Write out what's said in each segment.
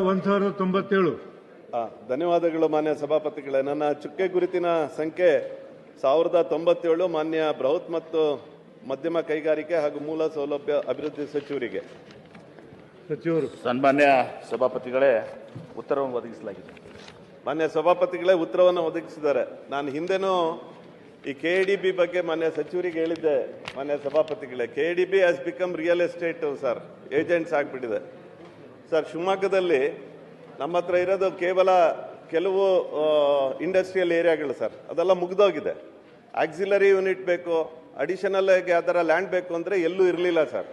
1097. ಧನ್ಯವಾದಗಳು ಮಾನ್ಯ ಸಭಾಪತಿಗಳೇ. ನನ್ನ ಚುಕ್ಕೆ ಗುರುತಿನ ಸಂಖ್ಯೆ 1097 ಮಾನ್ಯ ಬೃಹತ್ ಮತ್ತು ಮಧ್ಯಮ ಕೈಗಾರಿಕೆ ಹಾಗೂ ಮೂಲ ಸೌಲಭ್ಯ ಅಭಿವೃದ್ಧಿ ಸಚಿವರಿಗೆ. ಸನ್ಮಾನ್ಯ ಸಭಾಪತಿಗಳೇ, ಉತ್ತರವನ್ನು ಒದಗಿಸಲಾಗಿದೆ. ಮಾನ್ಯ ಸಭಾಪತಿಗಳೇ, ಉತ್ತರವನ್ನು ಒದಗಿಸಿದ್ದಾರೆ. ನಾನು ಹಿಂದೆನೂ ಈ KADB ಬಗ್ಗೆ ಮಾನ್ಯ ಸಚಿವರಿಗೆ ಹೇಳಿದ್ದೆ. ಮಾನ್ಯ ಸಭಾಪತಿಗಳೇ, KADB has become real estate sir, agents ಆಗಿಬಿಟ್ಟಿದೆ ಸರ್. ಶಿವಮೊಗ್ಗದಲ್ಲಿ ನಮ್ಮ ಹತ್ರ ಇರೋದು ಕೇವಲ ಕೆಲವು ಇಂಡಸ್ಟ್ರಿಯಲ್ ಏರಿಯಾಗಳು ಸರ್, ಅದೆಲ್ಲ ಮುಗ್ದೋಗಿದೆ. ಆಕ್ಸಿಲರಿ ಯೂನಿಟ್ ಬೇಕು, ಅಡಿಷನಲ್ ಆಗಿ ಅದರ ಲ್ಯಾಂಡ್ ಬೇಕು ಅಂದರೆ ಎಲ್ಲೂ ಇರಲಿಲ್ಲ ಸರ್.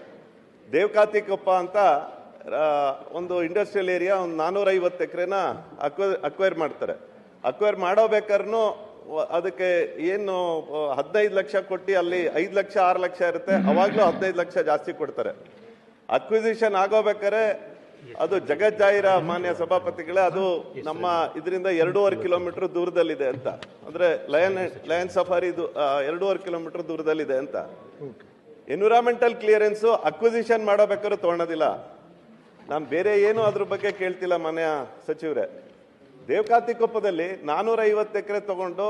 ದೇವಕಾತಿಕೊಪ್ಪ ಅಂತ ಒಂದು ಇಂಡಸ್ಟ್ರಿಯಲ್ ಏರಿಯಾ ಒಂದು 450 ಎಕರೆನ ಅಕ್ವೈರ್ ಮಾಡ್ತಾರೆ. ಅಕ್ವೈರ್ ಮಾಡೋಬೇಕಾದ್ರೂ ಅದಕ್ಕೆ ಏನು 15 ಲಕ್ಷ ಕೊಟ್ಟು ಅಲ್ಲಿ 5 ಲಕ್ಷ 6 ಲಕ್ಷ ಇರುತ್ತೆ, ಅವಾಗಲೂ 15 ಲಕ್ಷ ಜಾಸ್ತಿ ಕೊಡ್ತಾರೆ. ಅಕ್ವಿಸಿಷನ್ ಆಗೋಬೇಕಾದ್ರೆ ಅದು ಜಗಜ್ಜಾಹಿರ ಮಾನ್ಯ ಸಭಾಪತಿಗಳೇ, ಅದು ನಮ್ಮ ಇದರಿಂದ 2.5 ಕಿಲೋಮೀಟರ್ ದೂರದಲ್ಲಿದೆ ಅಂತ. ಅಂದ್ರೆ ಲಯನ್ ಸಫಾರಿ 2.5 ಕಿಲೋಮೀಟರ್ ದೂರದಲ್ಲಿದೆ ಅಂತ. ಎನ್ವಿರಾನ್ಮೆಂಟಲ್ ಕ್ಲಿಯರೆನ್ಸ್ ಅಕ್ವಿಸಿಷನ್ ಮಾಡೋಬೇಕಾದ್ರೂ ತೊಗೊಳೋದಿಲ್ಲ. ನಾನು ಬೇರೆ ಏನು ಅದ್ರ ಬಗ್ಗೆ ಕೇಳ್ತಿಲ್ಲ ಮಾನ್ಯ ಸಚಿವರೇ. ದೇವಕಾತಿಕೊಪ್ಪದಲ್ಲಿ 450 ಎಕರೆ ತಗೊಂಡು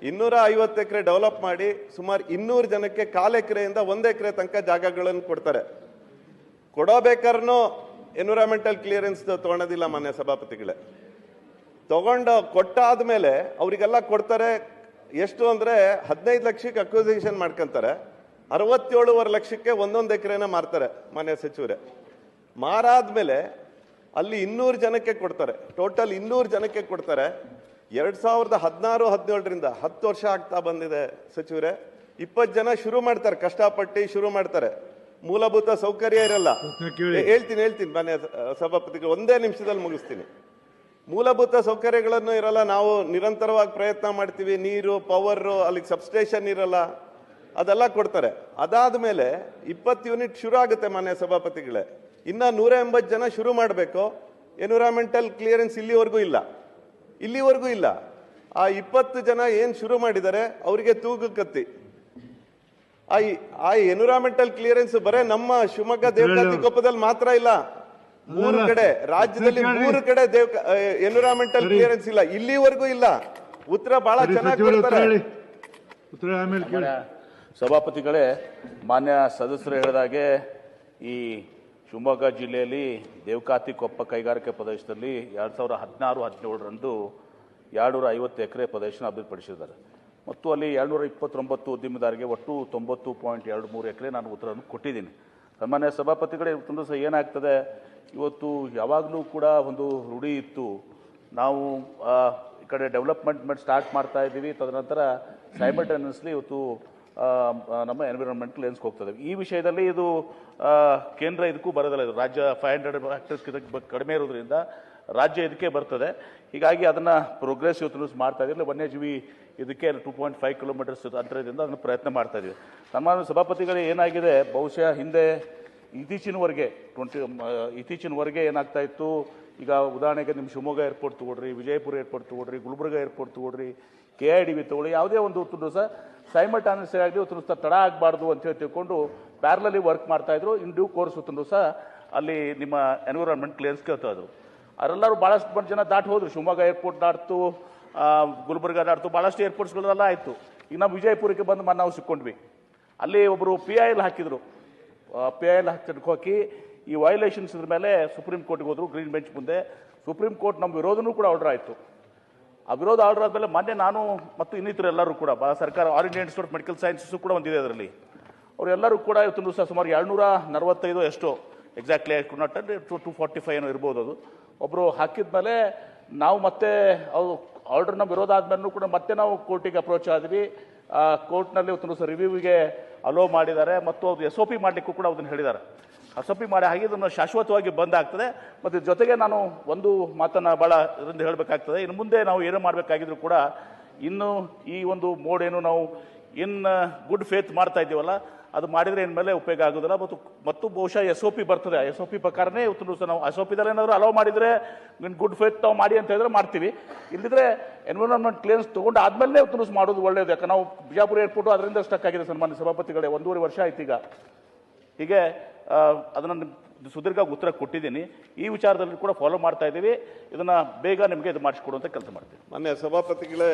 250 ಎಕರೆ ಡೆವಲಪ್ ಮಾಡಿ ಸುಮಾರು 200 ಜನಕ್ಕೆ 1/4 ಎಕರೆಯಿಂದ 1 ಎಕರೆ ತನಕ ಜಾಗಗಳನ್ನು ಕೊಡ್ತಾರೆ. ಕೊಡೋಬೇಕಾದ್ರೂ ಎನ್ವಿರಾನ್ಮೆಂಟಲ್ ಕ್ಲಿಯರೆನ್ಸ್ ತೊಗೊಳೋದಿಲ್ಲ ಮಾನ್ಯ ಸಭಾಪತಿಗಳೇ. ಕೊಟ್ಟಾದ್ಮೇಲೆ ಅವರಿಗೆಲ್ಲ ಕೊಡ್ತಾರೆ. ಎಷ್ಟು ಅಂದ್ರೆ 15 ಲಕ್ಷಕ್ಕೆ ಅಕ್ವಿಸಿಷನ್ ಮಾಡ್ಕೊಂತಾರೆ, 67.5 ಲಕ್ಷಕ್ಕೆ 1 ಎಕರೆನ ಮಾರ್ತಾರೆ ಮಾನ್ಯ ಸಚಿವರೇ. ಮಾರಾದ್ಮೇಲೆ ಅಲ್ಲಿ 200 ಜನಕ್ಕೆ ಕೊಡ್ತಾರೆ, ಟೋಟಲ್ 200 ಜನಕ್ಕೆ ಕೊಡ್ತಾರೆ. 2016-17ರಿಂದ 10 ವರ್ಷ ಆಗ್ತಾ ಬಂದಿದೆ ಸಚಿವರೇ. 20 ಜನ ಶುರು ಮಾಡ್ತಾರೆ, ಕಷ್ಟಪಟ್ಟು ಶುರು ಮಾಡ್ತಾರೆ. ಮೂಲಭೂತ ಸೌಕರ್ಯ ಇರಲ್ಲ. ಹೇಳ್ತೀನಿ ಮಾನ್ಯ ಸಭಾಪತಿಗಳು, 1 ನಿಮಿಷದಲ್ಲಿ ಮುಗಿಸ್ತೀನಿ. ಮೂಲಭೂತ ಸೌಕರ್ಯಗಳನ್ನು ಇರಲ್ಲ. ನಾವು ನಿರಂತರವಾಗಿ ಪ್ರಯತ್ನ ಮಾಡ್ತೀವಿ. ನೀರು, ಪವರ್, ಅಲ್ಲಿಗೆ ಸಬ್ಸ್ಟೇಷನ್ ಇರಲ್ಲ, ಅದೆಲ್ಲ ಕೊಡ್ತಾರೆ. ಅದಾದ್ಮೇಲೆ 20 ಯೂನಿಟ್ ಶುರು ಆಗುತ್ತೆ ಮಾನ್ಯ ಸಭಾಪತಿಗಳೇ. ಇನ್ನ 180 ಜನ ಶುರು ಮಾಡಬೇಕು. ಎನ್ವಿರಾನ್ಮೆಂಟಲ್ ಕ್ಲಿಯರೆನ್ಸ್ ಇಲ್ಲಿವರೆಗೂ ಇಲ್ಲ. ಆ 20 ಜನ ಏನ್ ಶುರು ಮಾಡಿದ್ದಾರೆ ಅವರಿಗೆ ತೂಗು ಕತ್ತಿ. ಆ ಎನ್ವಿರಾನ್ಮೆಂಟಲ್ ಕ್ಲಿಯರೆನ್ಸ್ ಬರೇ ನಮ್ಮ ಶಿವಮೊಗ್ಗ ದೇವಕಾತಿಕೊಪ್ಪದಲ್ಲಿ ಮಾತ್ರ ಇಲ್ಲ, 3 ಕಡೆ ರಾಜ್ಯದಲ್ಲಿ 3 ಕಡೆ ಎನ್ವಿರಾನ್ಮೆಂಟಲ್ ಕ್ಲಿಯರೆನ್ಸ್ ಇಲ್ಲ, ಇಲ್ಲಿವರೆಗೂ ಇಲ್ಲ. ಉತ್ತರ ಬಹಳ ಚೆನ್ನಾಗಿ ಕೊಡ್ತಾರೆ. ಸಭಾಪತಿಗಳೇ, ಮಾನ್ಯ ಸದಸ್ಯರು ಹೇಳಿದಾಗೆ ಈ ಶಿವಮೊಗ್ಗ ಜಿಲ್ಲೆಯಲ್ಲಿ ದೇವಕಾತಿಕೊಪ್ಪ ಕೈಗಾರಿಕೆ ಪ್ರದೇಶದಲ್ಲಿ 2016-17ರಂದು 250 ಎಕರೆ ಪ್ರದೇಶನ ಅಭಿವೃದ್ಧಿಪಡಿಸಿದ್ದಾರೆ ಮತ್ತು ಅಲ್ಲಿ 229 ಉದ್ಯಮಿದಾರರಿಗೆ ಒಟ್ಟು 90.23 ಎಕರೆ ನಾನು ಉತ್ತರವನ್ನು ಕೊಟ್ಟಿದ್ದೀನಿ. ಸಾಮಾನ್ಯ ಸಭಾಪತಿಗಳೇ, ಇವತ್ತು ಸಹ ಏನಾಗ್ತದೆ, ಇವತ್ತು ಯಾವಾಗಲೂ ಕೂಡ ಒಂದು ರೂಢಿ ಇತ್ತು, ನಾವು ಈ ಕಡೆ ಡೆವಲಪ್ಮೆಂಟ್ ಸ್ಟಾರ್ಟ್ ಮಾಡ್ತಾ ಇದ್ದೀವಿ, ತದನಂತರ ಸೈಮಲ್ಟೇನಿಯಸ್ಲಿ ಇವತ್ತು ನಮ್ಮ ಎನ್ವಿರಾನ್ಮೆಂಟಲ್ ಲೆನ್ಸ್ಗೆ ಹೋಗ್ತದೆ. ಈ ವಿಷಯದಲ್ಲಿ ಇದು ಕೇಂದ್ರ ಇದಕ್ಕೂ ಬರೋದಿಲ್ಲ. ಇದು ರಾಜ್ಯ 500 ಹೆಕ್ಟರ್ಸ್ ಕಡಿಮೆ ಇರೋದ್ರಿಂದ ರಾಜ್ಯ ಇದಕ್ಕೆ ಬರ್ತದೆ. ಹೀಗಾಗಿ ಅದನ್ನು ಪ್ರೋಗ್ರೆಸ್ ಇವತ್ತು ಮಾಡ್ತಾ ಇದ್ದೀವಿ. ವನ್ಯಜೀವಿ ಇದಕ್ಕೆ 2.5 ಕಿಲೋಮೀಟರ್ಸ್ ಅಂತರದಿಂದ ಅದನ್ನು ಪ್ರಯತ್ನ ಮಾಡ್ತಾ ಇದ್ದೀವಿ. ಸನ್ಮಾನ್ಯ ಸಭಾಪತಿಗಳೇ, ಏನಾಗಿದೆ, ಬಹುಶಃ ಹಿಂದೆ ಇತ್ತೀಚಿನವರೆಗೆ ಏನಾಗ್ತಾ ಇತ್ತು, ಈಗ ಉದಾಹರಣೆಗೆ ನಿಮ್ಮ ಶಿವಮೊಗ್ಗ ಏರ್ಪೋರ್ಟ್ ತಗೊಳ್ರಿ, ವಿಜಯಪುರ ಏರ್ಪೋರ್ಟ್ ತಗೊಳ್ರಿ, ಗುಲ್ಬರ್ಗ ಏರ್ಪೋರ್ಟ್ ತಗೊಳ್ರಿ, KIDB ತಗೊಳ್ಳಿ, ಯಾವುದೇ ಒಂದು ಸಹ ಸೈಮಲ್ಟೇನಿಯಸ್ ಆಗಿ ತಡ ಆಗಬಾರ್ದು ಅಂತ ಹೇಳಿ ತಿಳ್ಕೊಂಡು ಪ್ಯಾರಲಲಿ ವರ್ಕ್ ಮಾಡ್ತಾ ಇದ್ರು. ಇನ್ ಡ್ಯೂ ಕೋರ್ಸ್ ಸಹ ಅಲ್ಲಿ ನಿಮ್ಮ ಎನ್ವಿರಾನ್ಮೆಂಟ್ ಕ್ಲಿಯರೆನ್ಸ್ ಕೇಳ್ತಾ ಇದ್ರು. ಅವರೆಲ್ಲರೂ ಭಾಳಷ್ಟು ಜನ ದಾಟಿ ಹೋದ್ರು. ಶಿವಮೊಗ್ಗ ಏರ್ಪೋರ್ಟ್ ದಾಟ್ತು, ಗುಲ್ಬರ್ಗ ದಾಟ್ತು, ಭಾಳಷ್ಟು ಏರ್ಪೋರ್ಟ್ಸ್ಗಳೆಲ್ಲ ಆಯಿತು. ಈಗ ನಾವು ವಿಜಯಪುರಕ್ಕೆ ಬಂದು ನಾವು ಸಿಕ್ಕೊಂಡ್ವಿ. ಅಲ್ಲಿ ಒಬ್ಬರು PIL ಹಾಕಿದ್ರು. PIL ಹಾಕಿ ಈ ವೈಲೇಷನ್ಸ್ ಇದ್ರ ಮೇಲೆ ಸುಪ್ರೀಂ ಕೋರ್ಟ್ಗೆ ಹೋದ್ರು, ಗ್ರೀನ್ ಬೆಂಚ್ ಮುಂದೆ. ಸುಪ್ರೀಂ ಕೋರ್ಟ್ ನಮ್ಮ ವಿರೋಧನೂ ಕೂಡ ಆರ್ಡರ್ ಆಯಿತು. ಆ ವಿರೋಧ ಆರ್ಡರ್ ಆದಮೇಲೆ ಮೊನ್ನೆ ನಾನು ಮತ್ತು ಇನ್ನಿತರು ಎಲ್ಲರೂ ಕೂಡ ಸರ್ಕಾರ all India institute of medical sciences ಕೂಡ ಒಂದಿದೆ ಅದರಲ್ಲಿ. ಅವರೆಲ್ಲರೂ ಕೂಡ ಇವತ್ತು ಸಹ ಸುಮಾರು 245 ಎಷ್ಟೋ ಎಕ್ಸಾಕ್ಟ್ಲಿ 245 ಏನೋ ಇರ್ಬೋದು. ಅದು ಒಬ್ಬರು ಹಾಕಿದ ಮೇಲೆ ನಾವು ಮತ್ತೆ ಆರ್ಡರ್ ನಮ್ಮ ವಿರೋಧ ಆದ್ಮೇಲೂ ಕೂಡ ಮತ್ತೆ ನಾವು ಕೋರ್ಟಿಗೆ ಅಪ್ರೋಚ್ ಆದ್ವಿ. ಕೋರ್ಟ್ನಲ್ಲಿ ಇವತ್ತು ಸಹ ರಿವ್ಯೂವಿಗೆ ಅಲೋ ಮಾಡಿದ್ದಾರೆ ಮತ್ತು ಅದು SOP ಮಾಡಲಿಕ್ಕೂ ಕೂಡ ಅದನ್ನು ಹೇಳಿದ್ದಾರೆ. SOP ಮಾಡಿ ಹಾಗೆ ಇದನ್ನು ಶಾಶ್ವತವಾಗಿ ಬಂದ್ ಆಗ್ತದೆ. ಮತ್ತು ಜೊತೆಗೆ ನಾನು ಒಂದು ಮಾತನ್ನು ಭಾಳ ಇದರಿಂದ ಹೇಳಬೇಕಾಗ್ತದೆ, ಇನ್ನು ಮುಂದೆ ನಾವು ಏನು ಮಾಡಬೇಕಾಗಿದ್ರು ಕೂಡ ಇನ್ನು ಈ ಒಂದು ಮೋಡ್ ಏನು ನಾವು ಇನ್ ಗುಡ್ ಫೇತ್ ಮಾಡ್ತಾ ಇದ್ದೀವಲ್ಲ, ಅದು ಮಾಡಿದರೆ ಇನ್ಮೇಲೆ ಉಪಯೋಗ ಆಗೋದಿಲ್ಲ. ಮತ್ತು ಬಹುಶಃ SOP ಬರ್ತದೆ. ಆ SOP ಪ್ರಕಾರನೇ ಇವತ್ತು ಸಹ ನಾವು SOPದಲ್ಲಿ ಏನಾದರೂ ಅಲೋ ಮಾಡಿದರೆ ಇನ್ ಗುಡ್ ಫೇತ್ ನಾವು ಮಾಡಿ ಅಂತ ಹೇಳಿದ್ರೆ ಮಾಡ್ತೀವಿ. ಇಲ್ಲಿದ್ರೆ ಎನ್ವಿರಾನ್ಮೆಂಟ್ ಕ್ಲಿಯರೆನ್ಸ್ ತೊಗೊಂಡು ಆದಮೇಲೆ ಇವತ್ತು ಮಾಡೋದು ಒಳ್ಳೆಯದು. ಯಾಕೆ ನಾವು ಬಿಜಾಪುರ ಏರ್ಪೋರ್ಟು ಅದರಿಂದ ಸ್ಟಕ್ ಆಗಿದೆ ಸನ್ಮಾನ್ಯ ಸಭಾಪತಿಗಳೇ, 1.5 ವರ್ಷ ಆಯ್ತು ಈಗ. ಹೀಗೆ ಅದನ್ನು ಸುದೀರ್ಘ ಉತ್ತರ ಕೊಟ್ಟಿದ್ದೀನಿ. ಈ ವಿಚಾರದಲ್ಲಿ ಕೂಡ ಫಾಲೋ ಮಾಡ್ತಾ ಇದ್ದೀವಿ. ಇದನ್ನ ಬೇಗ ನಿಮಗೆ ಇದು ಮಾಡಿಸ್ಕೊಡುವಂತ ಕೆಲಸ ಮಾಡ್ತೀವಿ. ಮಾನ್ಯ ಸಭಾಪತಿಗಳೇ,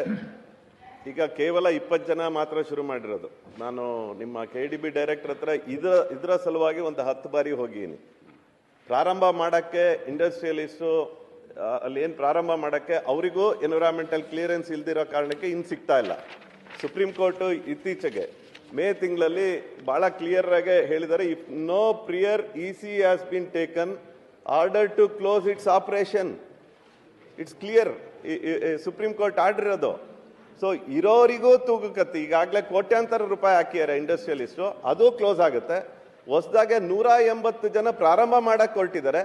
ಈಗ ಕೇವಲ 20 ಜನ ಮಾತ್ರ ಶುರು ಮಾಡಿರೋದು. ನಾನು ನಿಮ್ಮ KDB ಡೈರೆಕ್ಟರ್ ಹತ್ರ ಇದರ ಸಲುವಾಗಿ ಒಂದು 10 ಬಾರಿ ಹೋಗಿದ್ದೀನಿ. ಪ್ರಾರಂಭ ಮಾಡೋಕ್ಕೆ ಇಂಡಸ್ಟ್ರಿಯಲಿಸ್ಟು ಅಲ್ಲಿ ಏನು ಪ್ರಾರಂಭ ಮಾಡೋಕ್ಕೆ ಅವರಿಗೂ ಎನ್ವಿರಾನ್ಮೆಂಟಲ್ ಕ್ಲಿಯರೆನ್ಸ್ ಇಲ್ದಿರೋ ಕಾರಣಕ್ಕೆ ಇನ್ನು ಸಿಗ್ತಾ ಇಲ್ಲ. ಸುಪ್ರೀಂ ಕೋರ್ಟು ಇತ್ತೀಚೆಗೆ ಮೇ ತಿಂಗಳಲ್ಲಿ ಭಾಳ ಕ್ಲಿಯರ್ ಆಗಿ ಹೇಳಿದ್ದಾರೆ, if no prior EC has been taken order to close its operation. It's clear, supreme court order ಇರೋದು. ಸೊ ಇರೋರಿಗೂ ತೂಗಕತ್ತಿ. ಈಗಾಗಲೇ ಕೋಟ್ಯಾಂತರ ರೂಪಾಯಿ ಹಾಕಿದ್ದಾರೆ ಇಂಡಸ್ಟ್ರಿಯಲಿಸ್ಟು, ಅದು ಕ್ಲೋಸ್ ಆಗುತ್ತೆ. ಹೊಸದಾಗೆ 180 ಜನ ಪ್ರಾರಂಭ ಮಾಡಕ್ಕೆ ಹೊರಟಿದ್ದಾರೆ,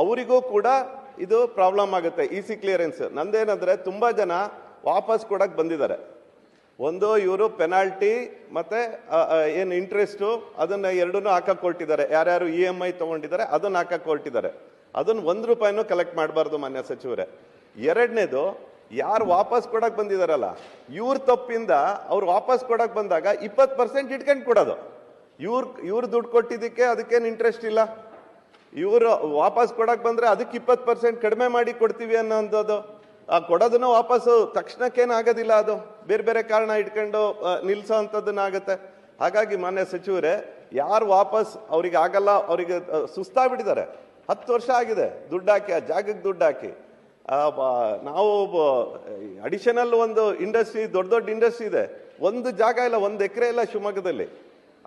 ಅವರಿಗೂ ಕೂಡ ಇದು ಪ್ರಾಬ್ಲಮ್ ಆಗುತ್ತೆ. EC ಕ್ಲಿಯರೆನ್ಸ್ ನಂದೇನಂದ್ರೆ ತುಂಬಾ ಜನ ವಾಪಸ್ ಕೊಡಕ್ಕೆ ಬಂದಿದ್ದಾರೆ. ಒಂದು ಇವರು ಪೆನಾಲ್ಟಿ ಮತ್ತೆ ಏನು ಇಂಟ್ರೆಸ್ಟು ಅದನ್ನ ಎರಡನ್ನೂ ಹಾಕಕ್ಕೆ ಹೊರಟಿದ್ದಾರೆ. ಯಾರ್ಯಾರು EMI ತಗೊಂಡಿದ್ದಾರೆ ಅದನ್ನ ಹಾಕಕ್ಕೆ ಹೊರಟಿದ್ದಾರೆ. ಅದನ್ನ 1 ರೂಪಾಯಿನೂ ಕಲೆಕ್ಟ್ ಮಾಡಬಾರ್ದು ಮಾನ್ಯ ಸಚಿವರೇ. ಎರಡನೇದು, ಯಾರು ವಾಪಸ್ ಕೊಡಕ್ ಬಂದಿದಾರಲ್ಲ ಇವ್ರ ತಪ್ಪಿಂದ ಅವ್ರು ವಾಪಸ್ ಕೊಡಕ್ ಬಂದಾಗ 20% ಇಟ್ಕೊಂಡು ಕೊಡೋದು. ಇವ್ರು ದುಡ್ಡು ಕೊಟ್ಟಿದ್ದಕ್ಕೆ ಅದಕ್ಕೇನು ಇಂಟ್ರೆಸ್ಟ್ ಇಲ್ಲ. ಇವರು ವಾಪಸ್ ಕೊಡಕ್ ಬಂದ್ರೆ ಅದಕ್ಕೆ 20% ಕಡಿಮೆ ಮಾಡಿ ಕೊಡ್ತೀವಿ ಅನ್ನೋದು. ಕೊಡೋದನ್ನ ವಾಪಸ್ಸು ತಕ್ಷಣಕ್ಕೇನು ಆಗೋದಿಲ್ಲ, ಅದು ಬೇರೆ ಬೇರೆ ಕಾರಣ ಇಟ್ಕೊಂಡು ನಿಲ್ಸೋ ಅಂಥದ್ದನ್ನಾಗುತ್ತೆ. ಹಾಗಾಗಿ ಮಾನ್ಯ ಸಚಿವರೇ, ಯಾರು ವಾಪಸ್ ಅವ್ರಿಗೆ ಆಗಲ್ಲ, ಅವರಿಗೆ ಸುಸ್ತಾಗ್ಬಿಟ್ಟಿದ್ದಾರೆ. 10 ವರ್ಷ ಆಗಿದೆ ದುಡ್ಡು ಹಾಕಿ, ಆ ಜಾಗಕ್ಕೆ ದುಡ್ಡು ಹಾಕಿ. ನಾವು ಅಡಿಷನಲ್ ಒಂದು ಇಂಡಸ್ಟ್ರಿ, ದೊಡ್ಡ ಇಂಡಸ್ಟ್ರಿ ಇದೆ, ಒಂದು ಜಾಗ ಇಲ್ಲ, 1 ಎಕರೆ ಇಲ್ಲ ಶಿವಮೊಗ್ಗದಲ್ಲಿ.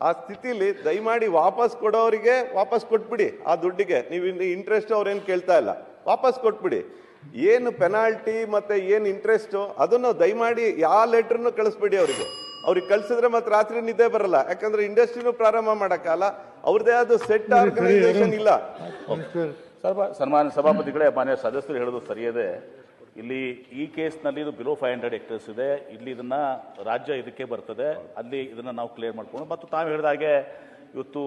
ಆ ಸ್ಥಿತಿಲಿ ದಯಮಾಡಿ ವಾಪಸ್ ಕೊಡೋರಿಗೆ ವಾಪಸ್ ಕೊಟ್ಬಿಡಿ. ಆ ದುಡ್ಡಿಗೆ ನೀವು ಇಂಟ್ರೆಸ್ಟ್ ಅವ್ರೇನು ಕೇಳ್ತಾ ಇಲ್ಲ, ವಾಪಸ್ ಕೊಟ್ಬಿಡಿ. ಏನು ಪೆನಾಲ್ಟಿ ಮತ್ತೆ ಏನು ಇಂಟ್ರೆಸ್ಟು ಅದನ್ನು ದಯಮಾಡಿ ಯಾವ ಲೆಟ್ರನ್ನು ಕಳಿಸ್ಬೇಡಿ ಅವರಿಗೆ. ಅವ್ರಿಗೆ ಕಳ್ಸಿದ್ರೆ ಮತ್ತೆ ರಾತ್ರಿ ನಿದ್ದೆ ಬರಲ್ಲ, ಯಾಕಂದ್ರೆ ಇಂಡಸ್ಟ್ರಿನೂ ಪ್ರಾರಂಭ ಮಾಡಕ್ಕಲ್ಲ, ಅವ್ರದೇ ಆದ ಸೆಟ್ ಆರ್ಗನೈಸೇಷನ್ ಇಲ್ಲ. ಸನ್ಮಾನ್ಯ ಸಭಾಪತಿಗಳೇ, ಮಾನ್ಯ ಸದಸ್ಯರು ಹೇಳೋದು ಸರಿಯದೆ. ಇಲ್ಲಿ ಈ ಕೇಸ್ನಲ್ಲಿ ಇದು ಬಿಲೋ 500 ಹೆಕ್ಟೇರ್ಸ್ ಇದೆ. ಇಲ್ಲಿ ಇದನ್ನ ರಾಜ್ಯ ಇದಕ್ಕೆ ಬರ್ತದೆ, ಅಲ್ಲಿ ಇದನ್ನ ನಾವು ಕ್ಲಿಯರ್ ಮಾಡ್ಕೊಂಡು, ಮತ್ತು ತಾವು ಹೇಳಿದಾಗೆ ಇವತ್ತು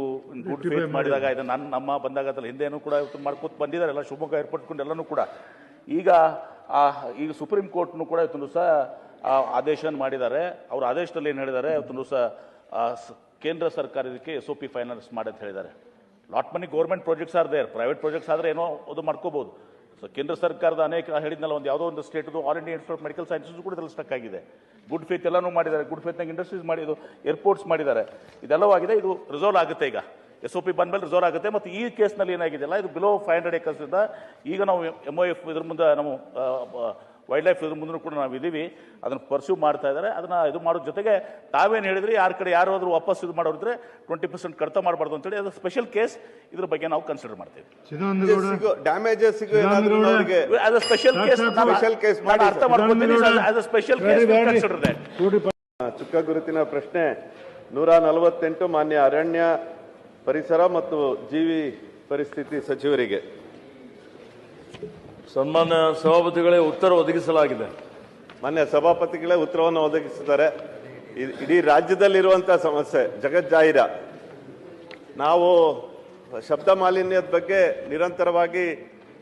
ಗುಡ್ ಫೇತ್ ಮಾಡಿದಾಗ ಇದನ್ನ ನಮ್ಮ ಬಂದಾಗ ಅದ್ರಲ್ಲಿ ಹಿಂದೆನೂ ಕೂಡ ಇವತ್ತು ಮಾಡ್ಕೊತ ಬಂದಿದ್ದಾರೆ ಎಲ್ಲ, ಶಿವಮೊಗ್ಗ ಏರ್ಪೋರ್ಟ್ ಎಲ್ಲನೂ ಕೂಡ. ಈಗ ಸುಪ್ರೀಂ ಕೋರ್ಟ್ನು ಕೂಡ ಇವತ್ತು ಸಹ ಆದೇಶ ಮಾಡಿದ್ದಾರೆ. ಅವ್ರ ಆದೇಶದಲ್ಲಿ ಏನು ಹೇಳಿದ್ದಾರೆ, ಇವತ್ತು ಸಹ ಕೇಂದ್ರ ಸರ್ಕಾರ ಇದಕ್ಕೆ SOP ಫೈನಾನ್ಸ್ ಮಾಡಂತ ಹೇಳಿದ್ದಾರೆ. Lot money government projects are there, private projects ಆದರೆ ಏನೋ ಅದು ಮಾಡ್ಕೋಬಹುದು. ಸೊ ಕೇಂದ್ರ ಸರ್ಕಾರದ ಅನೇಕ ಹೇಳಿದ್ನಲ್ಲ, ಒಂದು ಯಾವುದೋ ಒಂದು ಸ್ಟೇಟ್ದು all India institute of medical sciences ಕೂಡ ಇದರಲ್ಲಿ ಸ್ಟಕ್ ಆಗಿದೆ. ಗುಡ್ ಫೇತ್ ಎಲ್ಲನೂ ಮಾಡಿದ್ದಾರೆ, ಗುಡ್ ಫೇತ್ನಾಗ ಇಂಡಸ್ಟ್ರೀಸ್ ಮಾಡಿದ್ದು, ಏರ್ಪೋರ್ಟ್ಸ್ ಮಾಡಿದ್ದಾರೆ, ಇದೆಲ್ಲವೂ ಆಗಿದೆ. ಇದು ರಿಸಾಲ್ವ್ ಆಗುತ್ತೆ, ಈಗ SOP ಬಂದ್ಮೇಲೆ ರಿಸಾಲ್ವ್ ಆಗುತ್ತೆ. ಮತ್ತು ಈ ಕೇಸ್ನಲ್ಲಿ ಏನಾಗಿದೆಯಲ್ಲ, ಇದು ಬಿಲೋ 500 acres ಇಂದ ಈಗ ನಾವು MOF ಇದ್ರ ಮುಂದೆ ನಾವು ವೈಲ್ಡ್ ಲೈಫ್ ಇದ್ರ ಮುಂದೆ ಕೂಡ ನಾವು ಇದೀವಿ, ಅದನ್ನು ಪರ್ಸ್ಯೂ ಮಾಡ್ತಾ ಇದ್ದಾರೆ. ಅದನ್ನ ಇದು ಮಾಡೋದ್ರ ಜೊತೆಗೆ ತಾವೇನು ಹೇಳಿದ್ರಿ, ಯಾರ ಕಡೆ ಯಾರಾದರೂ ವಾಪಸ್ ಇದು ಮಾಡೋರಿದ್ರೆ 20% ಕಡಿತ ಮಾಡಬಾರ್ದು ಅಂತೇಳಿ ಅದು ಸ್ಪೆಷಲ್ ಕೇಸ್, ಇದ್ರ ಬಗ್ಗೆ ನಾವು ಕನ್ಸಿಡರ್ ಮಾಡ್ತೀವಿ. ಡ್ಯಾಮೇಜಸ್ ಸ್ಪೆಷಲ್ ಕೇಸ್ ಅರ್ಥ ಮಾಡ್ಕೊತೀನಿ. Special case consider that. ಚುಕ್ಕ ಗುರುತಿನ ಪ್ರಶ್ನೆ 148 ಮಾನ್ಯ ಅರಣ್ಯ, ಪರಿಸರ ಮತ್ತು ಜೀವಿ ಪರಿಸ್ಥಿತಿ ಸಚಿವರಿಗೆ. ಸನ್ಮಾನ್ಯ ಸಭಾಪತಿಗಳೇ, ಉತ್ತರ ಒದಗಿಸಲಾಗಿದೆ. ಮಾನ್ಯ ಸಭಾಪತಿಗಳೇ ಉತ್ತರವನ್ನು ಒದಗಿಸಿದ್ದಾರೆ. ಇಡೀ ರಾಜ್ಯದಲ್ಲಿರುವಂತಹ ಸಮಸ್ಯೆ ಜಗಜ್ಜಾಹಿರ. ನಾವು ಶಬ್ದ ಮಾಲಿನ್ಯದ ಬಗ್ಗೆ ನಿರಂತರವಾಗಿ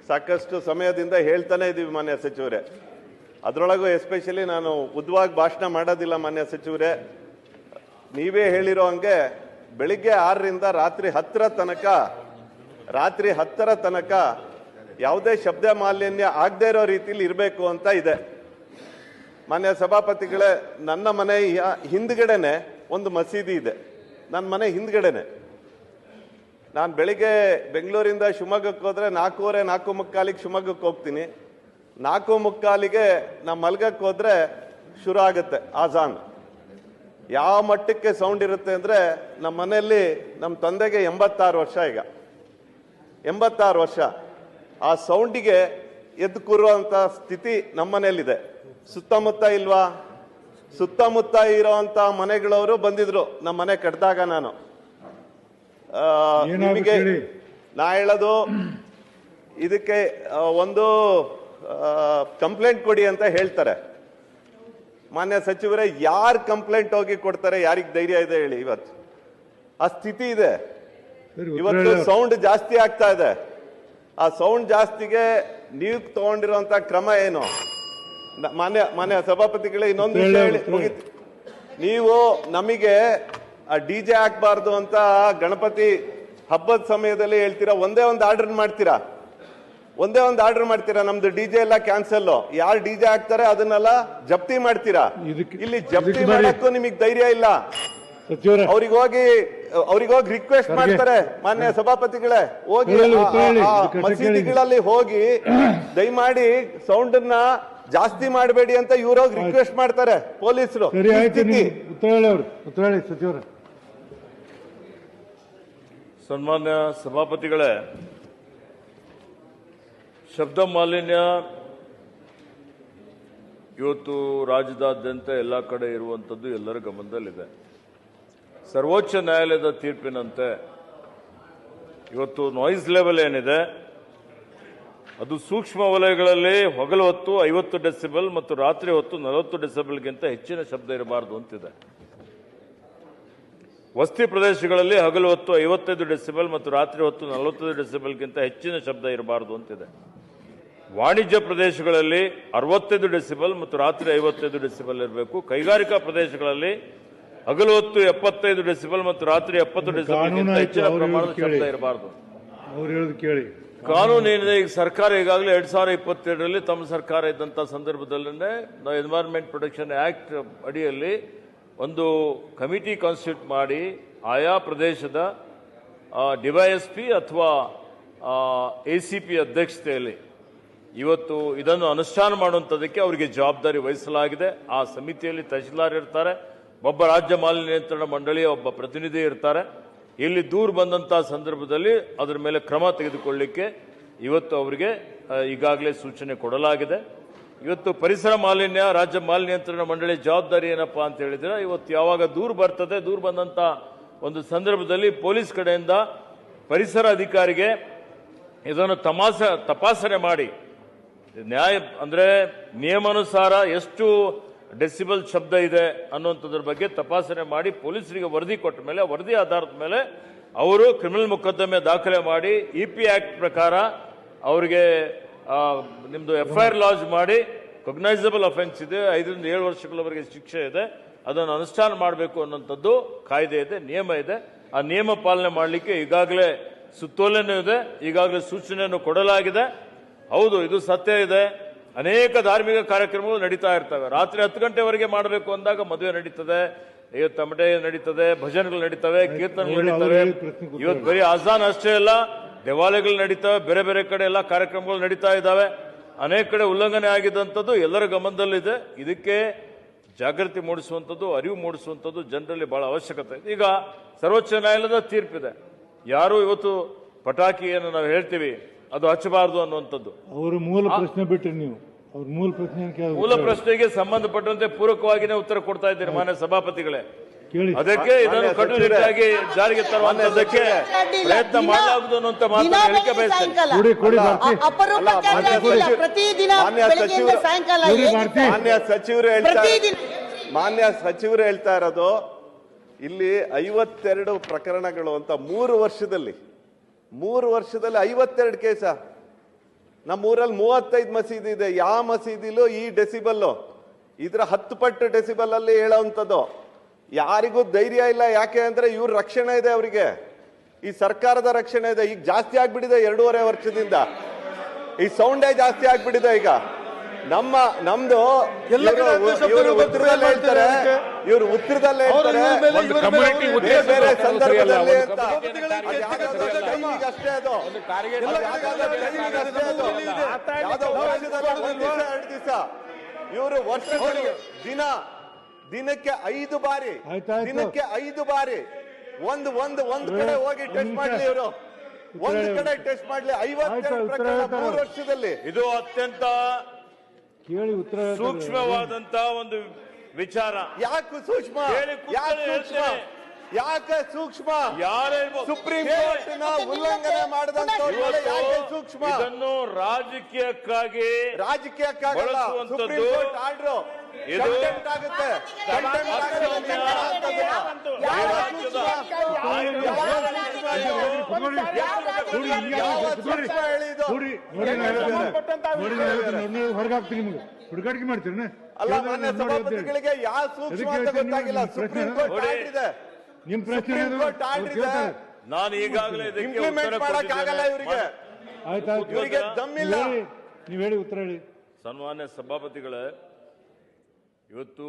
ಸಾಕಷ್ಟು ಸಮಯದಿಂದ ಹೇಳ್ತಾನೆ ಇದ್ದೀವಿ ಮಾನ್ಯ ಸಚಿವರೇ. ಅದರೊಳಗೂ ಎಸ್ಪೆಷಲಿ ನಾನು ಉದ್ದವಾಗಿ ಭಾಷಣ ಮಾಡೋದಿಲ್ಲ ಮಾನ್ಯ ಸಚಿವರೇ. ನೀವೇ ಹೇಳಿರೋ ಹಂಗೆ ಬೆಳಿಗ್ಗೆ 6ರಿಂದ ರಾತ್ರಿ 10ರ ತನಕ ಯಾವುದೇ ಶಬ್ದ ಮಾಲಿನ್ಯ ಆಗದೆ ಇರೋ ರೀತಿಯಲ್ಲಿ ಇರಬೇಕು ಅಂತ ಇದೆ. ಮಾನ್ಯ ಸಭಾಪತಿಗಳೇ, ನನ್ನ ಮನೆಯ ಹಿಂದ್ಗಡೆನೆ ಒಂದು ಮಸೀದಿ ಇದೆ. ನನ್ನ ಮನೆ ಹಿಂದ್ಗಡೆನೆ. ನಾನು ಬೆಳಿಗ್ಗೆ ಬೆಂಗಳೂರಿಂದ ಶಿವಮೊಗ್ಗಕ್ಕೆ ಹೋದ್ರೆ 4:15 4:45 ಶಿವಮೊಗ್ಗಕ್ಕೆ ಹೋಗ್ತೀನಿ. 4:45 ನಾ ಮಲ್ಗಕ್ಕೆ ಹೋದ್ರೆ ಶುರು ಆಗುತ್ತೆ ಆಜಾನ್. ಯಾವ ಮಟ್ಟಕ್ಕೆ ಸೌಂಡ್ ಇರುತ್ತೆ ಅಂದ್ರೆ, ನಮ್ಮ ಮನೆಯಲ್ಲಿ ನಮ್ಮ ತಂದೆಗೆ 86 ವರ್ಷ, ಈಗ 86 ವರ್ಷ. ಆ ಸೌಂಡಿಗೆ ಎದ್ದು ಕೂರುವಂತ ಸ್ಥಿತಿ ನಮ್ಮ ಮನೆಯಲ್ಲಿದೆ. ಸುತ್ತಮುತ್ತ ಇಲ್ವಾ? ಸುತ್ತಮುತ್ತ ಇರೋಂತ ಮನೆಗಳವರು ಬಂದಿದ್ರು ನಮ್ಮ ಮನೆ ಕಟ್ಟಿದಾಗ. ನಾನು ನಿಮಗೆ ನಾ ಹೇಳೋದು, ಇದಕ್ಕೆ ಒಂದು ಕಂಪ್ಲೇಂಟ್ ಕೊಡಿ ಅಂತ ಹೇಳ್ತಾರೆ. ಮಾನ್ಯ ಸಚಿವರೇ, ಯಾರು ಕಂಪ್ಲೇಂಟ್ ಹೋಗಿ ಕೊಡ್ತಾರೆ? ಯಾರಿಗೆ ಧೈರ್ಯ ಇದೆ ಹೇಳಿ? ಇವತ್ತು ಆ ಸ್ಥಿತಿ ಇದೆ. ಇವತ್ತು ಸೌಂಡ್ ಜಾಸ್ತಿ ಆಗ್ತಾ ಇದೆ. ಆ ಸೌಂಡ್ ಜಾಸ್ತಿಗೆ ನೀವು ತಗೊಂಡಿರುವಂತ ಕ್ರಮ ಏನು? ಮಾನ್ಯ ಸಭಾಪತಿಗಳೇ, ಇನ್ನೊಂದು ವಿಷಯ ಹೇಳಿ ಮುಗಿತು. ನೀವು ನಮಗೆ DJ ಹಾಕ್ಬಾರ್ದು ಅಂತ ಗಣಪತಿ ಹಬ್ಬದ ಸಮಯದಲ್ಲಿ ಹೇಳ್ತೀರಾ, ಒಂದೇ ಒಂದು ಆರ್ಡರ್ ಮಾಡ್ತೀರಾ, ನಮ್ದು ಡಿಜೆ ಎಲ್ಲ ಕ್ಯಾನ್ಸಲ್, ಯಾರು ಡಿಜೆ ಹಾಕ್ತಾರೆ ಅದನ್ನೆಲ್ಲ ಜಪ್ತಿ ಮಾಡ್ತೀರಾ. ಇಲ್ಲಿ ಜಪ್ತಿ ಮಾಡಕ್ಕೂ ನಿಮಗೆ ಧೈರ್ಯ ಇಲ್ಲ. ಅವ್ರಿಗೆ ಹೋಗಿ ರಿಕ್ವೆಸ್ಟ್ ಮಾಡ್ತಾರೆ, ಮಾನ್ಯ ಸಭಾಪತಿಗಳೇ, ಹೋಗಿ ಮಸೀದಿಗಳಲ್ಲಿ ಹೋಗಿ ದಯಮಾಡಿ ಸೌಂಡ್ ಅನ್ನ ಜಾಸ್ತಿ ಮಾಡಬೇಡಿ ಅಂತ ಇವ್ರೋಗಿ ರಿಕ್ವೆಸ್ಟ್ ಮಾಡ್ತಾರೆ ಪೊಲೀಸರು. ಸನ್ಮಾನ್ಯ ಸಭಾಪತಿಗಳೇ, ಶಬ್ದ ಮಾಲಿನ್ಯ ಇವತ್ತು ರಾಜ್ಯದಾದ್ಯಂತ ಎಲ್ಲ ಕಡೆ ಇರುವಂಥದ್ದು ಎಲ್ಲರ ಗಮನದಲ್ಲಿದೆ. ಸರ್ವೋಚ್ಚ ನ್ಯಾಯಾಲಯದ ತೀರ್ಪಿನಂತೆ ಇವತ್ತು ನಾಯ್ಸ್ ಲೆವೆಲ್ ಏನಿದೆ ಅದು ಸೂಕ್ಷ್ಮ ವಲಯಗಳಲ್ಲಿ ಹಗಲು ಹೊತ್ತು 50 ಡೆಸಿಬಲ್ ಮತ್ತು ರಾತ್ರಿ ಹೊತ್ತು 40 ಡೆಸಿಬಲ್ಗಿಂತ ಹೆಚ್ಚಿನ ಶಬ್ದ ಇರಬಾರದು ಅಂತಿದೆ. ವಸತಿ ಪ್ರದೇಶಗಳಲ್ಲಿ ಹಗಲು ಹೊತ್ತು 55 ಡೆಸಿಬಲ್ ಮತ್ತು ರಾತ್ರಿ ಹೊತ್ತು 40 ಡೆಸಿಬಲ್ಗಿಂತ ಹೆಚ್ಚಿನ ಶಬ್ದ ಇರಬಾರದು ಅಂತಿದೆ. ವಾಣಿಜ್ಯ ಪ್ರದೇಶಗಳಲ್ಲಿ 65 ಡೆಸಿಬಲ್ ಮತ್ತು ರಾತ್ರಿ 55 ಡೆಸಿಬಲ್ ಇರಬೇಕು. ಕೈಗಾರಿಕಾ ಪ್ರದೇಶಗಳಲ್ಲಿ ಹಗಲು ಹೊತ್ತು 75 ಡೆಸಿಬಲ್ ಮತ್ತು ರಾತ್ರಿ 70 ಡೆಸಿಬಲ್ಗಿಂತ ಹೆಚ್ಚಿನ ಪ್ರಮಾಣದ ಶಬ್ದ ಇರಬಾರದು. ಕಾನೂನು ಏನಿದೆ, ಈಗ ಸರ್ಕಾರ ಈಗಾಗಲೇ 2022ರಲ್ಲಿ ತಮ್ಮ ಸರ್ಕಾರ ಇದ್ದಂಥ ಸಂದರ್ಭದಲ್ಲೇ ಎನ್ವೈರನ್ಮೆಂಟ್ ಪ್ರೊಟೆಕ್ಷನ್ ಆಕ್ಟ್ ಅಡಿಯಲ್ಲಿ ಒಂದು ಕಮಿಟಿ ಕಾನ್ಸ್ಟಿಟ್ಯೂಟ್ ಮಾಡಿ ಆಯಾ ಪ್ರದೇಶದ ಡಿವೈಎಸ್ಪಿ ಅಥವಾ ACP ಅಧ್ಯಕ್ಷತೆಯಲ್ಲಿ ಇವತ್ತು ಇದನ್ನು ಅನುಷ್ಠಾನ ಮಾಡುವಂಥದ್ದಕ್ಕೆ ಅವರಿಗೆ ಜವಾಬ್ದಾರಿ ವಹಿಸಲಾಗಿದೆ. ಆ ಸಮಿತಿಯಲ್ಲಿ ತಹಶೀಲ್ದಾರ್ ಇರ್ತಾರೆ, ಒಬ್ಬ ರಾಜ್ಯ ಮಾಲಿನ್ಯ ನಿಯಂತ್ರಣ ಮಂಡಳಿಯ ಒಬ್ಬ ಪ್ರತಿನಿಧಿ ಇರ್ತಾರೆ. ಇಲ್ಲಿ ದೂರು ಬಂದಂತಹ ಸಂದರ್ಭದಲ್ಲಿ ಅದರ ಮೇಲೆ ಕ್ರಮ ತೆಗೆದುಕೊಳ್ಳಿಕ್ಕೆ ಇವತ್ತು ಅವರಿಗೆ ಈಗಾಗಲೇ ಸೂಚನೆ ಕೊಡಲಾಗಿದೆ. ಇವತ್ತು ಪರಿಸರ ಮಾಲಿನ್ಯ ರಾಜ್ಯ ಮಾಲಿನ್ಯ ನಿಯಂತ್ರಣ ಮಂಡಳಿ ಜವಾಬ್ದಾರಿ ಏನಪ್ಪಾ ಅಂತ ಹೇಳಿದ್ರೆ, ಇವತ್ತು ಯಾವಾಗ ದೂರು ಬರ್ತದೆ, ದೂರು ಬಂದಂತ ಒಂದು ಸಂದರ್ಭದಲ್ಲಿ ಪೊಲೀಸ್ ಕಡೆಯಿಂದ ಪರಿಸರ ಅಧಿಕಾರಿಗೆ ಇದನ್ನು ತಪಾಸಣೆ ಮಾಡಿ ನ್ಯಾಯ ಅಂದ್ರೆ ನಿಯಮಾನುಸಾರ ಎಷ್ಟು ಡೆಸಿಬಲ್ ಶಬ್ದ ಇದೆ ಅನ್ನುವಂಥದ್ರ ಬಗ್ಗೆ ತಪಾಸಣೆ ಮಾಡಿ ಪೊಲೀಸರಿಗೆ ವರದಿ ಕೊಟ್ಟ ಮೇಲೆ ವರದಿ ಆಧಾರದ ಮೇಲೆ ಅವರು ಕ್ರಿಮಿನಲ್ ಮೊಕದ್ದಮೆ ದಾಖಲೆ ಮಾಡಿ EP ಆಕ್ಟ್ ಪ್ರಕಾರ ಅವರಿಗೆ ನಿಮ್ದು FIR ಲಾಂಚ್ ಮಾಡಿ ಕಾಗ್ನೈಸಬಲ್ ಅಫೆನ್ಸ್ ಇದೆ, 5 ರಿಂದ 7 ವರ್ಷಗಳವರೆಗೆ ಶಿಕ್ಷೆ ಇದೆ, ಅದನ್ನು ಅನುಷ್ಠಾನ ಮಾಡಬೇಕು ಅನ್ನೋಂಥದ್ದು ಕಾಯ್ದೆ ಇದೆ, ನಿಯಮ ಇದೆ. ಆ ನಿಯಮ ಪಾಲನೆ ಮಾಡಲಿಕ್ಕೆ ಈಗಾಗಲೇ ಸುತ್ತೋಲೆನೂ ಇದೆ, ಈಗಾಗಲೇ ಸೂಚನೆಯನ್ನು ಕೊಡಲಾಗಿದೆ. ಹೌದು, ಇದು ಸತ್ಯ ಇದೆ. ಅನೇಕ ಧಾರ್ಮಿಕ ಕಾರ್ಯಕ್ರಮಗಳು ನಡೀತಾ ಇರ್ತವೆ. ರಾತ್ರಿ 10 ಗಂಟೆವರೆಗೆ ಮಾಡಬೇಕು ಅಂದಾಗ ಮದುವೆ ನಡೀತದೆ, ತಮಟೆ ನಡೀತದೆ, ಭಜನೆಗಳು ನಡೀತವೆ, ಕೀರ್ತನೆಗಳು ನಡೀತವೆ. ಇವತ್ತು ಬರೀ ಅಜಾನ್ ಅಷ್ಟೇ ಅಲ್ಲ, ದೇವಾಲಯಗಳು ನಡೀತವೆ, ಬೇರೆ ಬೇರೆ ಕಡೆ ಎಲ್ಲ ಕಾರ್ಯಕ್ರಮಗಳು ನಡೀತಾ ಇದ್ದಾವೆ. ಅನೇಕ ಕಡೆ ಉಲ್ಲಂಘನೆ ಆಗಿದ್ದಂಥದ್ದು ಎಲ್ಲರ ಗಮನದಲ್ಲಿದೆ. ಇದಕ್ಕೆ ಜಾಗೃತಿ ಮೂಡಿಸುವಂಥದ್ದು, ಅರಿವು ಮೂಡಿಸುವಂಥದ್ದು ಜನರಲ್ಲಿ ಬಹಳ ಅವಶ್ಯಕತೆ ಇದೆ. ಈಗ ಸರ್ವೋಚ್ಚ ನ್ಯಾಯಾಲಯದ ತೀರ್ಪಿದೆ. ಯಾರು ಇವತ್ತು ಪಟಾಕಿಯನ್ನು ನಾವು ಹೇಳ್ತೀವಿ ಅದು ಹಚ್ಚಬಾರದು ಅನ್ನುವಂಥದ್ದು. ಅವರು ಮೂಲ ಪ್ರಶ್ನೆ ಬಿಟ್ಟರೆ ನೀವು ಅವ್ರ ಮೂಲ ಪ್ರಶ್ನೆಗೆ ಸಂಬಂಧಪಟ್ಟಂತೆ ಪೂರಕವಾಗಿನೇ ಉತ್ತರ ಕೊಡ್ತಾ ಇದ್ದೀರಿ ಮಾನ್ಯ ಸಭಾಪತಿಗಳೇ. ಅದಕ್ಕೆ ಇದನ್ನು ಕಟ್ಟುನಿಟ್ಟಾಗಿ ಜಾರಿಗೆ ತರುವಂತದ್ದಕ್ಕೆ ಪ್ರಯತ್ನ ಮಾಡಲಾಗುವುದು ಅನ್ನುವಂತ ಮಾತನ್ನು ಹೇಳಿಕೆ ಬಯಸ್ತೇನೆ. ಮಾನ್ಯ ಸಚಿವರು ಹೇಳ್ತಾ ಇರೋದು ಇಲ್ಲಿ 52 ಪ್ರಕರಣಗಳು ಅಂತ 3 ವರ್ಷದಲ್ಲಿ 52 ಕೇಸ. ನಮ್ಮೂರಲ್ಲಿ 35 ಮಸೀದಿ ಇದೆ. ಯಾವ ಮಸೀದಿಲೂ ಈ ಡೆಸಿಬಲ್ ಇದ್ರ 10 ಪಟ್ಟು ಡೆಸಿಬಲ್ ಅಲ್ಲಿ ಹೇಳೋವಂಥದ್ದು. ಯಾರಿಗೂ ಧೈರ್ಯ ಇಲ್ಲ. ಯಾಕೆ ಅಂದ್ರೆ ಇವ್ರ ರಕ್ಷಣೆ ಇದೆ, ಅವರಿಗೆ ಈ ಸರ್ಕಾರದ ರಕ್ಷಣೆ ಇದೆ. ಈಗ ಜಾಸ್ತಿ ಆಗ್ಬಿಟ್ಟಿದೆ, 2.5 ವರ್ಷದಿಂದ ಈ ಸೌಂಡೇ ಜಾಸ್ತಿ ಆಗ್ಬಿಟ್ಟಿದೆ. ಈಗ ನಮ್ದು ಉತ್ತರದಲ್ಲಿ ಹೇಳ್ತಾರೆ, ಇವರು ಉತ್ತರದಲ್ಲೇ ಬೇರೆ ಸಂದರ್ಭದಲ್ಲಿ ಅಂತ ಅಷ್ಟೇ ಅದು. ಇವರು ವರ್ಷಗಳಿಗೆ ದಿನಕ್ಕೆ 5 ಬಾರಿ ಒಂದು ಕಡೆ ಹೋಗಿ ಟೆಸ್ಟ್ ಮಾಡ್ಲಿ. ಇವರು ಒಂದು ಕಡೆ ಟೆಸ್ಟ್ ಮಾಡ್ಲಿ. 52 ಪ್ರಕರಣ 3 ವರ್ಷದಲ್ಲಿ. ಇದು ಅತ್ಯಂತ ಸೂಕ್ಷ್ಮವಾದಂತ ಒಂದು ವಿಚಾರ. ಯಾಕೆ ಸೂಕ್ಷ್ಮ? ಯಾಕೆ ಸೂಕ್ಷ್ಮ? ಸುಪ್ರೀಂ ಕೋರ್ಟ್ ಉಲ್ಲಂಘನೆ ಮಾಡಿದಂತ ಸೂಕ್ಷ್ಮ. ಇದನ್ನು ರಾಜಕೀಯಕ್ಕಾಗಿ ಸುಪ್ರೀಂ ಕೋರ್ಟ್ ಆರ್ಡರ್ ಆಗುತ್ತೆ. ಹೊರಗಾಗ್ತೀನಿ ನಿಮ್ಗೆ ಹುಡುಗಾಟಿಕೆ ಮಾಡ್ತೀರಿ ಅಲ್ಲ, ಮಾನ್ಯ ಸಭಾಪತಿಗಳಿಗೆ ಯಾವ ಸೂಕ್ಷ್ಮ ಅಂತ ಗೊತ್ತಾಗಿಲ್ಲ. ಸುಪ್ರೀಂ ಕೋರ್ಟ್ ಆರ್ಡರ್ ಇದೆ. ನಿಮ್ ಪ್ರಶ್ನೆ ನಾನು ಈಗಾಗಲೇ ಇದಕ್ಕೆ ಇಂಪ್ಲಿಮೆಂಟ್ ಉತ್ತರ ಮಾಡಕ್ಕಾಗಲ್ಲ ಇವರಿಗೆ. ಆಯ್ತಾಯ್ತು ಇವರಿಗೆ ದಮ್ಮಿಲ್ಲ. ನೀವ್ ಹೇಳಿ ಉತ್ತರ ಹೇಳಿ. ಸನ್ಮಾನ್ಯ ಸಭಾಪತಿಗಳೇ, ಇವತ್ತು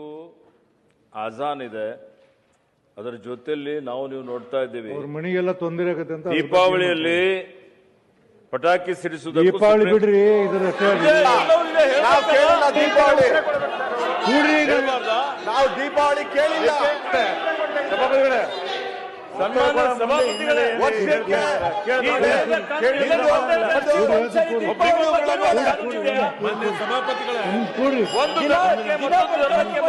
ಆಜಾನ್ ಇದೆ, ಅದರ ಜೊತೆಯಲ್ಲಿ ನೀವು ನೋಡ್ತಾ ಇದ್ದೀವಿ ಅವ್ರ ಮನೆಗೆಲ್ಲ ತೊಂದರೆ ಆಗತ್ತೆ ಅಂತ. ದೀಪಾವಳಿಯಲ್ಲಿ ಪಟಾಕಿ ಸಿಡಿಸುವುದಕ್ಕೂ ದೀಪಾವಳಿ ಬಿಡ್ರಿ, ಇದರ ನಾವು ಕೇಳಿಲ್ಲ ದೀಪಾವಳಿ, ಹೇಳ್ಬಾರ್ದಾ? ನಾವು ದೀಪಾವಳಿ ಕೇಳಿಲ್ಲ. ಸನ್ಮಾನ್ಯ ಸಭಾಪತಿಗಳೇ, ವರ್ಷಕ್ಕೆ ಮಾನ್ಯ ಸಭಾಪತಿಗಳೇ, ಕೂಡ್ರಿ. ಒಂದು ಧರ್ಮಕ್ಕೆ ಮತ್ತೊಂದು ಧರ್ಮಕ್ಕೆ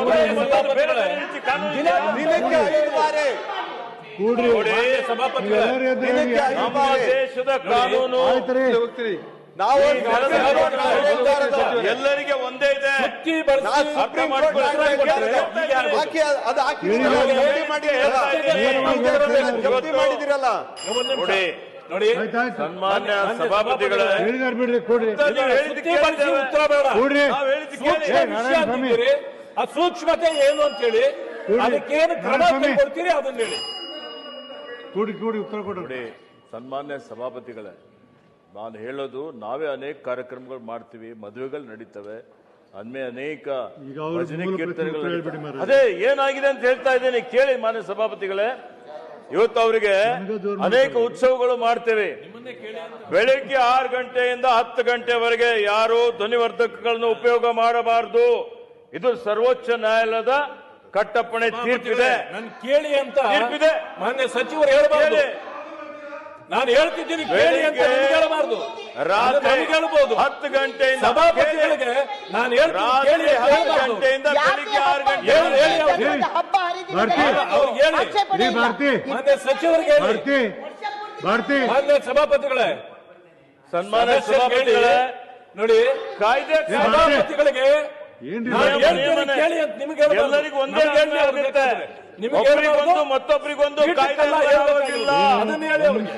ಬೇರೆ ಬೇರೆ ರೀತಿ ಕಾನೂನು ಇದೆ. ದಿನಕ್ಕೆ 5 ಬಾರಿ ಕೂಡ್ರಿ. ನೋಡಿ, ಸಭಾಪತಿಗಳೇ, ಎಲ್ಲರೂ ಎದ್ದು ಹೇಳಿ. ದಿನಕ್ಕೆ 5 ನಮ್ಮ ಬಾರಿ ದೇಶದ ಕಾನೂನು ನಾವು ಎಲ್ಲರಿಗೆ ಒಂದೇ ಇದೆ. ಸುಪ್ರೀಂ ಕೋರ್ಟ್ ಹಾಕಿ ಅದು ಹಾಕಿ ಜಪ್ತಿ ಮಾಡಿದಿರಲ್ಲ. ನೋಡಿ ಆಯ್ತಾಯ್ತು. ಸನ್ಮಾನ್ಯ ಸಭಾಪತಿಗಳೇ, ಹೇಳಿದಾರ್ ಬಿಡ್ರಿ, ಕೂಡ್ರಿ. ನೀವು ಹೇಳಿದ್ದಕ್ಕೆ ಕೇಳಿದ್ದೇವೆ. ಕೂಡ್ರಿ. ನಾವು ಹೇಳಿದ್ದಕ್ಕೆ ಏ, ಕೇಳಿದ್ದೇವೆ. ನಾರಾಯಣ ಸ್ವಾಮಿ, ಆ ಸೂಕ್ಷ್ಮತೆ ಏನು ಅಂತ ಹೇಳಿ ಅದಕ್ಕೇನು ಕ್ರಮ ಕೊಡ್ತೀರಿ ಅದನ್ನ ಹೇಳಿ. ಕೂಡಿ ಉತ್ತರ ಕೊಡ್ರಿ. ನೋಡಿ ಸನ್ಮಾನ್ಯ ಸಭಾಪತಿಗಳೇ, ನಾನು ಹೇಳೋದು ನಾವೇ ಅನೇಕ ಕಾರ್ಯಕ್ರಮಗಳು ಮಾಡ್ತೀವಿ, ಮದುವೆಗಳು ನಡೀತವೆ, ಅಂದ್ಮೇಲೆ ಅನೇಕ ಈಗ ಅವ್ರ ಭಜನೆ ಮೂಲ ಕೀರ್ತನೆಗಳು ಪ್ರಶ್ನೆ ಹೇಳ್ಬಿಡಿ ನಡೀತವೆ. ಮಾರ್ರೆ. ಅದೇ ಏನಾಗಿದೆ ಅಂತ ಹೇಳ್ತಾ ಇದ್ದೇನೆ, ಕೇಳಿ ಮಾನ್ಯ ಸಭಾಪತಿಗಳೇ. ಇವತ್ತು ಅವರಿಗೆ ಅನೇಕ ಉತ್ಸವಗಳು ಮಾಡ್ತೇವೆ. ಬೆಳಿಗ್ಗೆ 6 ಗಂಟೆಯಿಂದ 10 ಗಂಟೆವರೆಗೆ ಯಾರು ಧ್ವನಿವರ್ಧಕಗಳನ್ನು ಉಪಯೋಗ ಮಾಡಬಾರದು. ಇದು ಸರ್ವೋಚ್ಚ ನ್ಯಾಯಾಲಯದ ಕಟ್ಟಪ್ಪಣೆ ತೀರ್ಪಿದೆ. ನನ್ ಕೇಳಿ ಅಂತ ತೀರ್ಪಿದೆ. ಮಾನ್ಯ ಸಚಿವರು ಹೇಳಬಾರ್ದು. ನಾನು ಹೇಳ್ತಿದ್ದೀನಿ ಕೇಳಿ ಅಂತ ನಿಮ್ಗೆ ಹೇಳಬಾರ್ದು. ರಾತ್ರಿ ನಮ್ಗೆ ಹೇಳ್ಬೋದು. 10 ಗಂಟೆಯಿಂದ ಸಭಾಪತಿಗಳಿಗೆ ನಾನು ಹೇಳ್ತೀನಿ ಕೇಳಿ ಅಂತ 10 ಹೇಳ್ಬಾರ್ದು. ಗಂಟೆಯಿಂದ ಬೆಳಿಗ್ಗೆ 6 ಗಂಟೆ ಹೇಳಿ ಅವ್ರಿಗೆ. ಅವ್ರಿಗೆ ಹೇಳಿ. ಇಡೀ ಭಾರತಿ ಮಾನ್ಯ ಸಚಿವರಿಗೆ ಹೇಳಿ. ಭಾರತಿ ಮಾನ್ಯ ಸಭಾಪತಿಗಳೇ, ಸನ್ಮಾನ್ಯ ಸಭಾಪತಿಗಳೇ, ನೋಡಿ ಕಾಯ್ದೆ ಸಭಾಪತಿಗಳಿಗೆ ಏನ್ರಿ ನಾನು ಭಾರತಿ? ಹೇಳ್ತೀನಿ ಕೇಳಿ ಅಂತ ನಿಮ್ಗೆ ಹೇಳ್ಬಾರ್ದು. ಎಲ್ಲರಿಗೂ ಒಂದೇ ನಮ್ಗೆ ನ್ಯಾಯ ಆಗುತ್ತೆ. ನಿಮ್ಗೆ ಒಬ್ಬರಿಗೊಂದು ಹೇಳ್ಬಾರ್ದು. ಮತ್ತೊಬ್ಬರಿಗೊಂದು ಕಾಯ್ದೆ ಪೀಠಕ್ಕೆಲ್ಲ ಆಗೋದಿಲ್ಲ. ಅದನ್ನ ಹೇಳಿ ಅವ್ರಿಗೆ.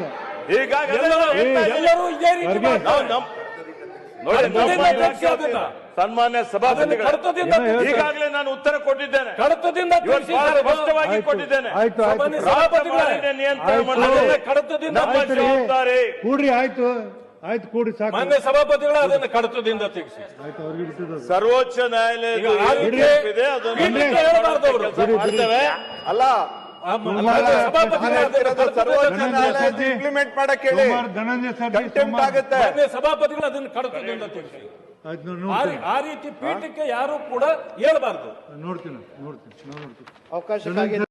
ಹೀಗಾಗಿ ಅದೆಲ್ಲ ಹೇಳ್ತಾ ಇದ್ದೀನಿ. ಎಲ್ಲರೂ ಇದೇ ರೀತಿ ಖರ್ಗೆ. ಮಾಡ್ತಾರೆ. ನೋಡಿ, ಅದನ್ನ ತೆಗ್ಸಿ ಅದನ್ನ. ಸನ್ಮಾನ್ಯ ಸಭಾಪತಿಗಳೇ, ಕಡತದಿಂದ ಈಗಾಗಲೇ ನಾನು ಉತ್ತರ ಕೊಟ್ಟಿದ್ದೇನೆ. ಕಡತದಿಂದ ಇವತ್ತು ಬಹಳ ಸ್ಪಷ್ಟವಾಗಿ ಕೊಟ್ಟಿದ್ದೇನೆ. ಆಯ್ತು ಸಾಮಾನ್ಯ ಆಯ್ತು ರಾಷ್ಟ್ರ ಮಾಲಿನ್ಯ ನಿಯಂತ್ರಣ ಆಯ್ತು. ಮಂಡಳಿ ಕಡತದಿಂದ ನಮ್ಮ ಆಯ್ತು ರೀ. ಜವಾಬ್ದಾರಿ. ಕೂಡ್ರಿ. ಆಯ್ತು ಕೂಡಿ ಸಾಕು. ಮಾನ್ಯ ಸಭಾಪತಿಗಳು ಅದನ್ನ ಕಡತದಿಂದ ತೆಗೆಸಿ. ಆಯ್ತು, ಅವ್ರಿಗೆ ಬಿಟ್ಟಿದ್ದು. ಸರ್ವೋಚ್ಚ ನ್ಯಾಯಾಲಯದ ಈಗ ಆ ಏನು ರೀತಿ ತೀರ್ಪಿದೆ ಅದನ್ನು ಪೀಠಕ್ಕೆ ಹೇಳ್ಬಾರ್ದು ಅವರು. ಕೆಲಸ ಮಾಡ್ತೇವೆ. ಅಲ್ಲ ಸಭಾಪತಿಗಳು ಸರ್ವೋಚ್ಚ ನ್ಯಾಯಾಲಯದ ಇಂಪ್ಲಿಮೆಂಟ್ ಮಾಡಕ್ ಹೇಳಿ. ಸೋಮವಾರ ಧನಂಜಯ ಸರ್ ಕಂಟೆಂಪ್ಟ್ ಆಗುತ್ತೆ. ಮಾನ್ಯ ಸಭಾಪತಿಗಳು ಅದನ್ನ ಕಡತದಿಂದ ತೆಗೆಸಿ. ಆಯ್ತು, ನಾನು ಆ ರೀತಿ ಪೀಠಕ್ಕೆ ಯಾರು ಕೂಡ ಹೇಳ್ಬಾರ್ದು. ನೋಡ್ತೀನಿ ನಾವು ನೋಡ್ತೀನಿ. ಅವಕಾಶಕ್ಕಾಗಿ